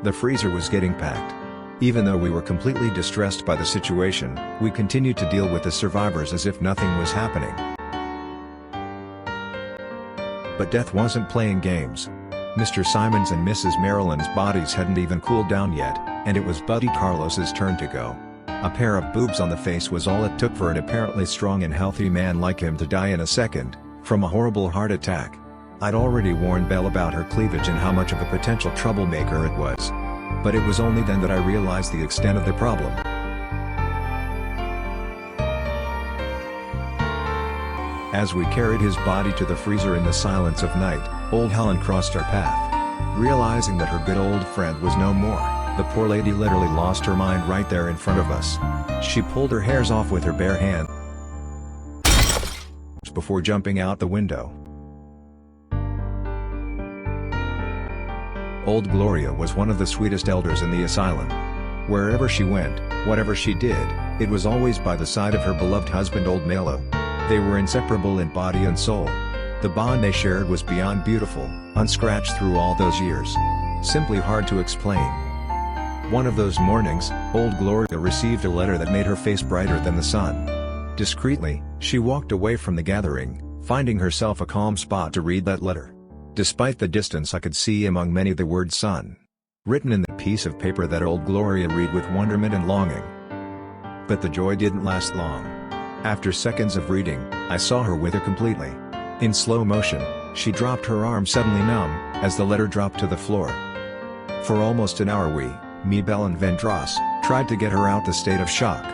The freezer was getting packed. Even though we were completely distressed by the situation, we continued to deal with the survivors as if nothing was happening. But death wasn't playing games. Mr. Simons and Mrs. Marilyn's bodies hadn't even cooled down yet, and it was Buddy Carlos's turn to go. A pair of boobs on the face was all it took for an apparently strong and healthy man like him to die in a second, from a horrible heart attack. I'd already warned Belle about her cleavage and how much of a potential troublemaker it was. But it was only then that I realized the extent of the problem. As we carried his body to the freezer in the silence of night, old Helen crossed our path. Realizing that her good old friend was no more, the poor lady literally lost her mind right there in front of us. She pulled her hairs off with her bare hand before jumping out the window. Old Gloria was one of the sweetest elders in the asylum. Wherever she went, whatever she did, it was always by the side of her beloved husband Old Malo. They were inseparable in body and soul. The bond they shared was beyond beautiful, unscratched through all those years. Simply hard to explain. One of those mornings, old Gloria received a letter that made her face brighter than the sun. Discreetly, she walked away from the gathering, finding herself a calm spot to read that letter. Despite the distance, I could see among many the word son, written in the piece of paper that old Gloria read with wonderment and longing. But the joy didn't last long. After seconds of reading, I saw her wither completely. In slow motion, she dropped her arm suddenly numb, as the letter dropped to the floor. For almost an hour me, Belle and Vendros, tried to get her out the state of shock.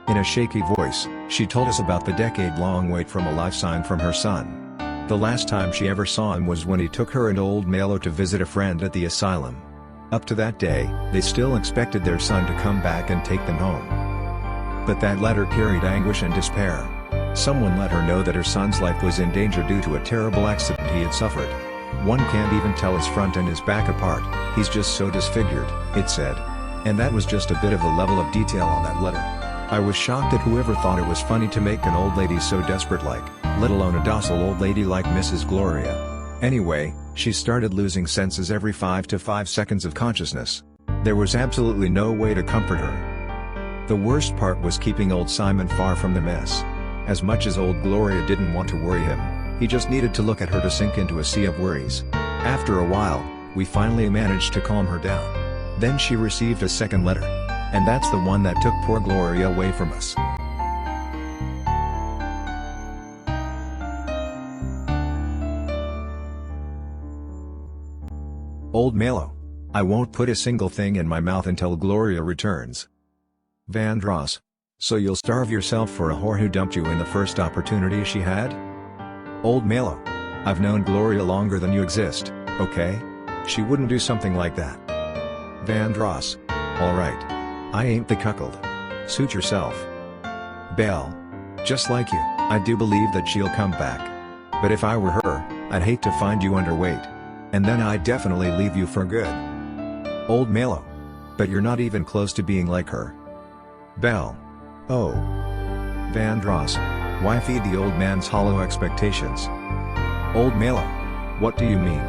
In a shaky voice, she told us about the decade-long wait from a life sign from her son. The last time she ever saw him was when he took her and old Malo to visit a friend at the asylum. Up to that day, they still expected their son to come back and take them home. But that letter carried anguish and despair. Someone let her know that her son's life was in danger due to a terrible accident he had suffered. One can't even tell his front and his back apart, he's just so disfigured, it said. And that was just a bit of the level of detail on that letter. I was shocked at whoever thought it was funny to make an old lady so desperate-like, let alone a docile old lady like Mrs. Gloria. Anyway, she started losing senses every 5 to 5 seconds of consciousness. There was absolutely no way to comfort her. The worst part was keeping old Simon far from the mess. As much as old Gloria didn't want to worry him, he just needed to look at her to sink into a sea of worries. After a while, we finally managed to calm her down. Then she received a second letter. And that's the one that took poor Gloria away from us. Old Malo. I won't put a single thing in my mouth until Gloria returns. Vandross. So you'll starve yourself for a whore who dumped you in the first opportunity she had? Old Malo. I've known Gloria longer than you exist, okay? She wouldn't do something like that. Vandross. Alright. I ain't the cuckold. Suit yourself. Belle. Just like you, I do believe that she'll come back. But if I were her, I'd hate to find you underweight. And then I'd definitely leave you for good. Old Malo. But you're not even close to being like her. Belle. Oh. Vandross. Why feed the old man's hollow expectations? Old Malo. What do you mean?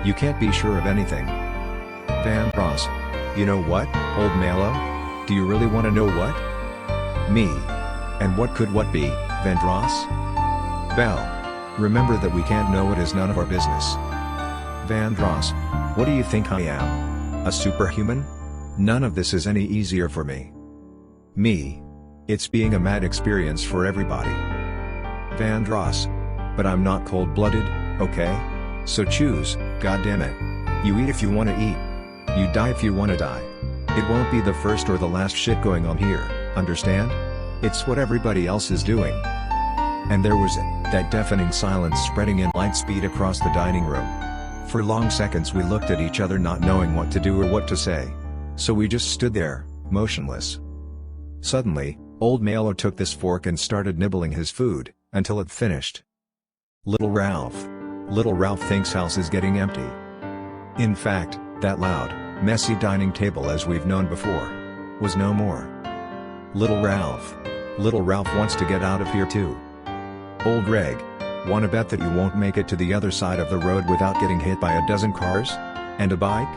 You can't be sure of anything. Vandross. You know what, old Malo? Do you really want to know what? Me. And what could what be, Vandross? Belle. Remember that we can't know it is none of our business. Vandross. What do you think I am? A superhuman? None of this is any easier for me. Me. It's being a mad experience for everybody. Vandross. But I'm not cold-blooded, okay? So choose, goddammit. You eat if you want to eat. You die if you want to die. It won't be the first or the last shit going on here, understand? It's what everybody else is doing. And there was it, that deafening silence spreading in light speed across the dining room. For long seconds we looked at each other not knowing what to do or what to say. So we just stood there, motionless. Suddenly, old Malo took this fork and started nibbling his food, until it finished. Little Ralph. Little Ralph thinks house is getting empty. In fact, that loud, messy dining table as we've known before, was no more. Little Ralph wants to get out of here too. Old Reg. Wanna bet that you won't make it to the other side of the road without getting hit by a dozen cars? And a bike?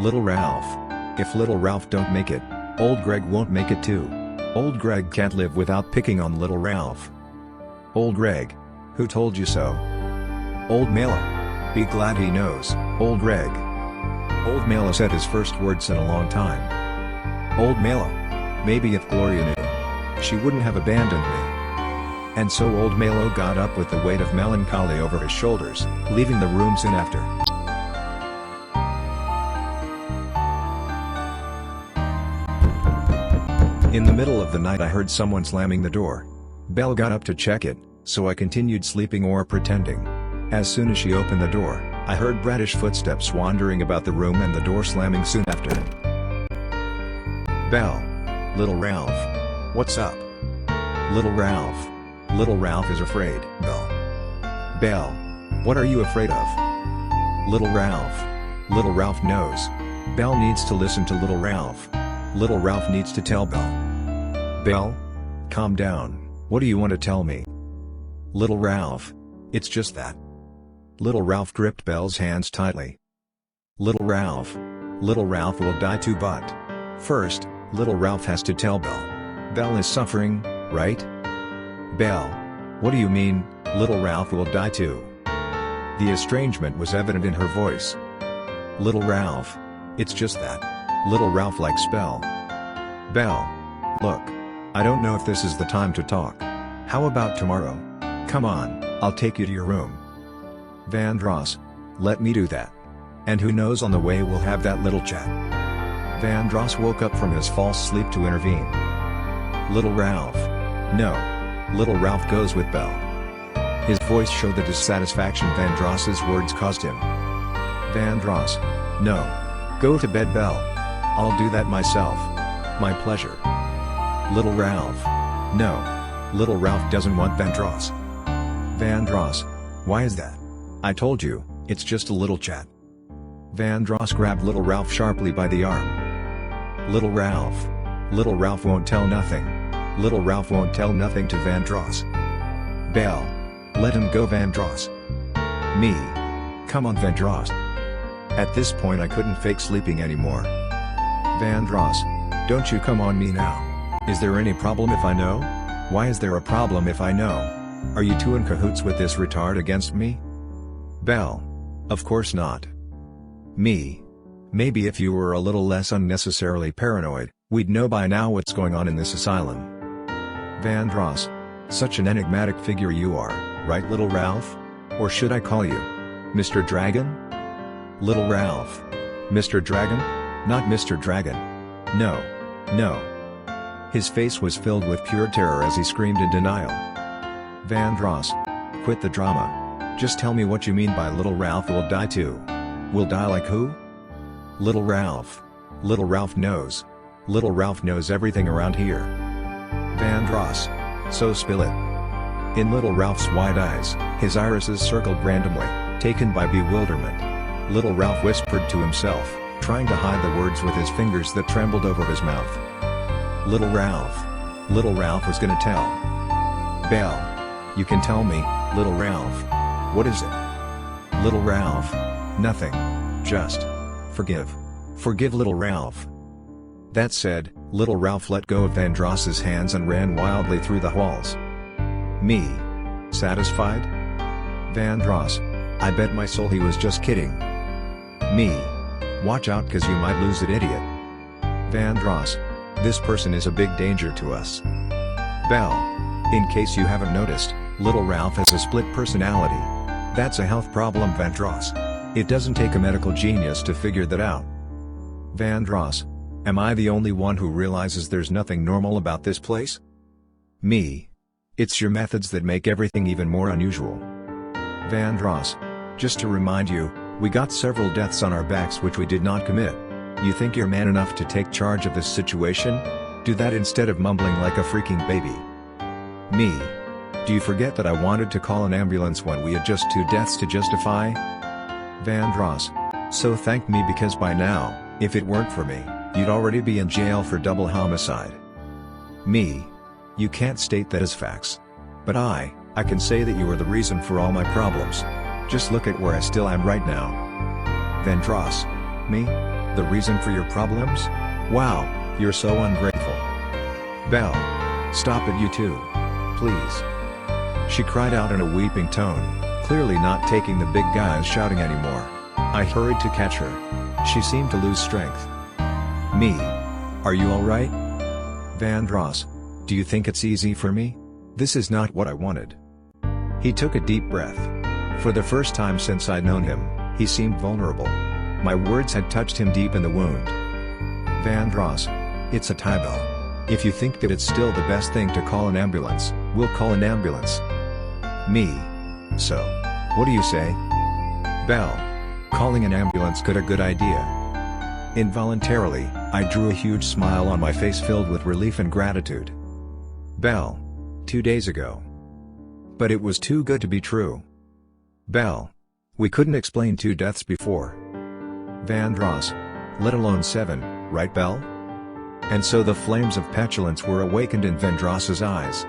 Little Ralph. If little Ralph don't make it, old Greg won't make it too. Old Greg can't live without picking on little Ralph. Old Greg. Who told you so? Old Mela. Be glad he knows, old Greg. Old Mela said his first words in a long time. Old Mela. Maybe if Gloria knew, she wouldn't have abandoned me. And so old Melo got up with the weight of melancholy over his shoulders, leaving the room soon after. In the middle of the night I heard someone slamming the door. Belle got up to check it, so I continued sleeping or pretending. As soon as she opened the door, I heard British footsteps wandering about the room and the door slamming soon after. Belle. Little Ralph. What's up? Little Ralph. Little Ralph is afraid. Belle. Belle. What are you afraid of? Little Ralph. Little Ralph knows. Belle needs to listen to Little Ralph. Little Ralph needs to tell Belle. Belle? Calm down, what do you want to tell me? Little Ralph. It's just that. Little Ralph gripped Belle's hands tightly. Little Ralph. Little Ralph will die too, but first, little Ralph has to tell Belle. Belle is suffering, right? Belle. What do you mean, little Ralph will die too? The estrangement was evident in her voice. Little Ralph. It's just that. Little Ralph likes Belle. Belle. Look. I don't know if this is the time to talk. How about tomorrow? Come on, I'll take you to your room. Vandross. Let me do that. And who knows, on the way we'll have that little chat. Vandross woke up from his false sleep to intervene. Little Ralph. No. Little Ralph goes with Belle. His voice showed the dissatisfaction Vandross's words caused him. Vandross. No. Go to bed, Belle. I'll do that myself. My pleasure. Little Ralph. No. Little Ralph doesn't want Vandross. Vandross. Why is that? I told you, it's just a little chat. Vandross grabbed Little Ralph sharply by the arm. Little Ralph. Little Ralph won't tell nothing. Little Ralph won't tell nothing to Vandross. Belle. Let him go, Vandross. Me. Come on, Vandross. At this point I couldn't fake sleeping anymore. Vandross. Don't you come on me now. Is there any problem if I know? Why is there a problem if I know? Are you two in cahoots with this retard against me? Belle. Of course not. Me. Maybe if you were a little less unnecessarily paranoid, we'd know by now what's going on in this asylum. Vandross. Such an enigmatic figure you are, right, Little Ralph? Or should I call you Mr. Dragon? Little Ralph. Mr. Dragon? Not Mr. Dragon. No. No. His face was filled with pure terror as he screamed in denial. Vandross. Quit the drama. Just tell me what you mean by Little Ralph will die too. Will die like who? Little Ralph. Little Ralph knows. Little Ralph knows everything around here. Vandross. So spill it. In Little Ralph's wide eyes, his irises circled randomly, taken by bewilderment. Little Ralph whispered to himself, trying to hide the words with his fingers that trembled over his mouth. Little Ralph. Little Ralph was gonna tell Belle. You can tell me, Little Ralph. What is it? Little Ralph. Nothing. Just forgive. Forgive Little Ralph. That said, Little Ralph let go of Vandross's hands and ran wildly through the halls. Me. Satisfied? Vandross. I bet my soul he was just kidding. Me. Watch out, cause you might lose it, idiot. Vandross. This person is a big danger to us. Belle. In case you haven't noticed, Little Ralph has a split personality. That's a health problem, Vandross. It doesn't take a medical genius to figure that out. Vandross. Am I the only one who realizes there's nothing normal about this place? Me. It's your methods that make everything even more unusual. Vandross. Just to remind you, we got several deaths on our backs which we did not commit. You think you're man enough to take charge of this situation? Do that instead of mumbling like a freaking baby. Me. Do you forget that I wanted to call an ambulance when we had just 2 deaths to justify? Vandross. So thank me, because by now, if it weren't for me, you'd already be in jail for double homicide. Me. You can't state that as facts. But I can say that you are the reason for all my problems. Just look at where I still am right now. Vandross. Me? The reason for your problems? Wow, you're so ungrateful. Belle. Stop it, you two. Please. She cried out in a weeping tone, clearly not taking the big guy's shouting anymore. I hurried to catch her. She seemed to lose strength. Me. Are you alright? Vandross. Do you think it's easy for me? This is not what I wanted. He took a deep breath. For the first time since I'd known him, he seemed vulnerable. My words had touched him deep in the wound. Vandross. It's a Tybell. If you think that it's still the best thing to call an ambulance, we'll call an ambulance. Me. So. What do you say? Belle. Calling an ambulance could a good idea. Involuntarily, I drew a huge smile on my face filled with relief and gratitude. Belle. 2 days ago. But it was too good to be true. Belle. We couldn't explain 2 deaths before. Vandross. Let alone 7, right Belle? And so the flames of petulance were awakened in Vandross's eyes.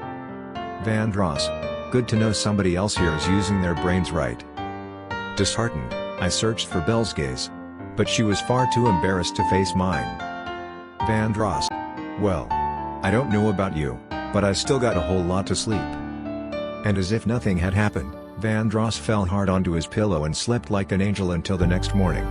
Vandross. Good to know somebody else here is using their brains right. Disheartened, I searched for Belle's gaze. But she was far too embarrassed to face mine. Vandross. Well. I don't know about you, but I still got a whole lot to sleep. And as if nothing had happened, Vandross fell hard onto his pillow and slept like an angel until the next morning.